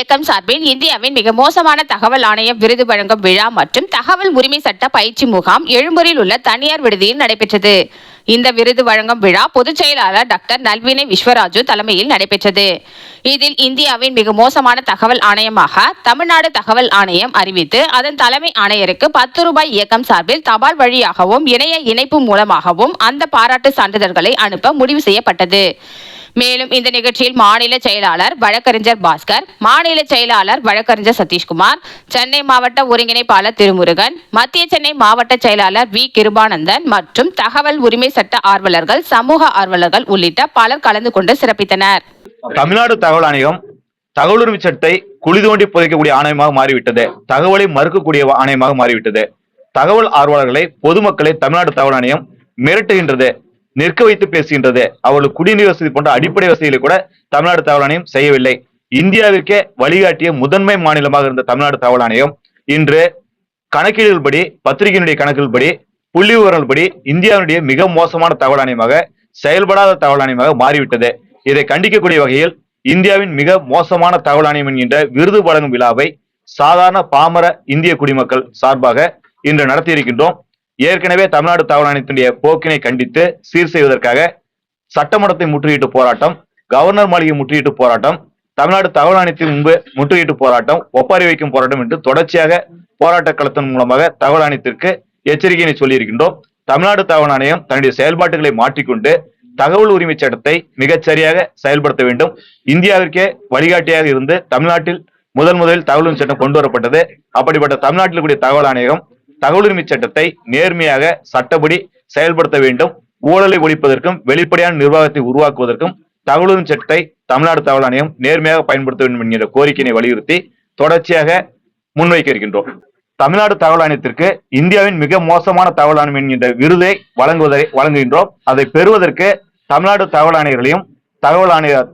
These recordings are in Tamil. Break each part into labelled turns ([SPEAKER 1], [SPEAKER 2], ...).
[SPEAKER 1] இயக்கம் சார்பில் இந்தியாவின் மிக மோசமான தகவல் ஆணையம் விருது வழங்கும் விழா மற்றும் தகவல் உரிமை சட்ட பயிற்சி முகாம் எழும்பூரில் உள்ள தனியார் விடுதியில் நடைபெற்றது. இந்த விருது வழங்கும் விழா பொதுச் செயலாளர் டாக்டர் நல்வினை விஸ்வராஜு தலைமையில் நடைபெற்றது. இதில் இந்தியாவின் மிக மோசமான தகவல் ஆணையமாக தமிழ்நாடு தகவல் ஆணையம் அறிவித்து அதன் தலைமை ஆணையருக்கு 10 ரூபாய் இயக்கம் சார்பில் தபால் வழியாகவும் இணைய இணைப்பு மூலமாகவும் அந்த பாராட்டு சான்றிதழ்களை அனுப்ப முடிவு செய்யப்பட்டது. மேலும் இந்த நிகழ்ச்சியில் மாநில செயலாளர் வழக்கறிஞர் பாஸ்கர், மாநில செயலாளர் வழக்கறிஞர் சதீஷ்குமார், சென்னை மாவட்ட ஒருங்கிணைப்பாளர் திருமுருகன், மத்திய சென்னை மாவட்ட செயலாளர் வி கிருபானந்தன் மற்றும் தகவல் உரிமை சட்ட ஆர்வலர்கள், சமூக ஆர்வலர்கள் உள்ளிட்ட பலர் கலந்து கொண்டு சிறப்பித்தனர்.
[SPEAKER 2] தமிழ்நாடு தகவல் ஆணையம் தகவல் உரிமை சட்டத்தை குழி தோண்டி புதைக்கக்கூடிய ஆணையமாக மாறிவிட்டது. தகவலை மறுக்கக்கூடிய ஆணையமாக மாறிவிட்டது. தகவல் ஆர்வலர்களை, பொதுமக்களை தமிழ்நாடு தகவல் ஆணையம் மிரட்டுகின்றது, நிற்க வைத்து பேசுகின்றது. அவர்களுக்கு குடிநீர் வசதி போன்ற அடிப்படை வசதிகளை கூட தமிழ்நாடு தகவல் ஆணையம் செய்யவில்லை. இந்தியாவிற்கே வழிகாட்டிய முதன்மை மாநிலமாக இருந்த தமிழ்நாடு தகவல் ஆணையம் இன்று கணக்கீடுகள் படி, பத்திரிகையினுடைய கணக்குகள் படி, புள்ளி விவரங்கள் படி இந்தியாவுடைய மிக மோசமான தகவல் ஆணையமாக, செயல்படாத தகவல் ஆணையமாக மாறிவிட்டது. இதை கண்டிக்கக்கூடிய வகையில் இந்தியாவின் மிக மோசமான தகவல் ஆணையம் என்கின்ற விருது வழங்கும் விழாவை சாதாரண பாமர இந்திய குடிமக்கள் சார்பாக இன்று நடத்தியிருக்கின்றோம். ஏற்கனவே தமிழ்நாடு தகவல் ஆணையத்தினுடைய போக்கினை கண்டித்து சீர் செய்வதற்காக சட்டமன்றத்தை முற்றுகையிட்டு போராட்டம், கவர்னர் மாளிகை முற்றுகையிட்டு போராட்டம், தமிழ்நாடு தகவல் ஆணையத்தின் முன்பு முற்றுகையிட்டு போராட்டம், ஒப்பாரி வைக்கும் போராட்டம் என்று தொடர்ச்சியாக போராட்ட களத்தின் மூலமாக தகவல் ஆணையத்திற்கு எச்சரிக்கையை சொல்லியிருக்கின்றோம். தமிழ்நாடு தகவல் ஆணையம் தன்னுடைய செயல்பாட்டுகளை மாற்றிக்கொண்டு தகவல் உரிமை சட்டத்தை மிகச் சரியாக செயல்படுத்த வேண்டும். இந்தியாவிற்கே வழிகாட்டியாக இருந்து தமிழ்நாட்டில் முதலில் தகவல் உரிமை சட்டம் கொண்டு வரப்பட்டது. அப்படிப்பட்ட தமிழ்நாட்டில் கூடிய தகவல் ஆணையம் தகவல் உரிமை சட்டத்தை நேர்மையாக சட்டப்படி செயல்படுத்த வேண்டும். ஊழலை ஒழிப்பதற்கும் வெளிப்படையான நிர்வாகத்தை உருவாக்குவதற்கும் தகவல் உரிமை சட்டத்தை தமிழ்நாடு தகவல் ஆணையம் நேர்மையாக பயன்படுத்த வேண்டும் என்கிற கோரிக்கையை வலியுறுத்தி தொடர்ச்சியாக முன்வைக்க இருக்கின்றோம். தமிழ்நாடு தகவல் ஆணையத்திற்கு இந்தியாவின் மிக மோசமான தகவல் ஆணையம் என்கின்ற விருதை வழங்குகின்றோம். அதை பெறுவதற்கு தமிழ்நாடு தகவல் ஆணையர்களையும்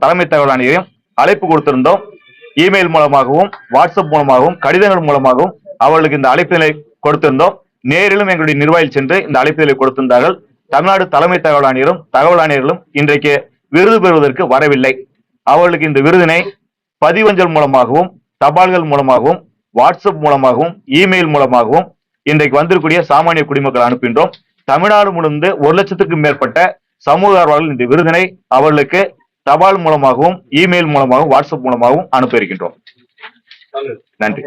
[SPEAKER 2] தலைமை தகவல் ஆணையரையும் அழைப்பு கொடுத்திருந்தோம். இமெயில் மூலமாகவும், வாட்ஸ்அப் மூலமாகவும், கடிதங்கள் மூலமாகவும் அவர்களுக்கு இந்த அழைப்பினை கொடுத்திருந்தோம். நேரிலும் எங்களுடைய நிர்வாகிகள் சென்று இந்த அழைப்புதலை கொடுத்திருந்தார்கள். தமிழ்நாடு தலைமை தகவல் ஆணையர்களும் இன்றைக்கு விருது பெறுவதற்கு வரவில்லை. அவர்களுக்கு இந்த விருதினை பதிவஞ்சல் மூலமாகவும், தபால்கள் மூலமாகவும், வாட்ஸ்அப் மூலமாகவும், இமெயில் மூலமாகவும் இன்றைக்கு வந்திருக்கூடிய சாமானிய குடிமக்கள் அனுப்புகின்றோம். தமிழ்நாடு முழுந்து 1 லட்சத்துக்கும் மேற்பட்ட சமூக ஆர்வலர்கள் இந்த விருதினை அவர்களுக்கு தபால் மூலமாகவும், இமெயில் மூலமாகவும், வாட்ஸ்அப் மூலமாகவும் அனுப்ப இருக்கின்றோம். நன்றி.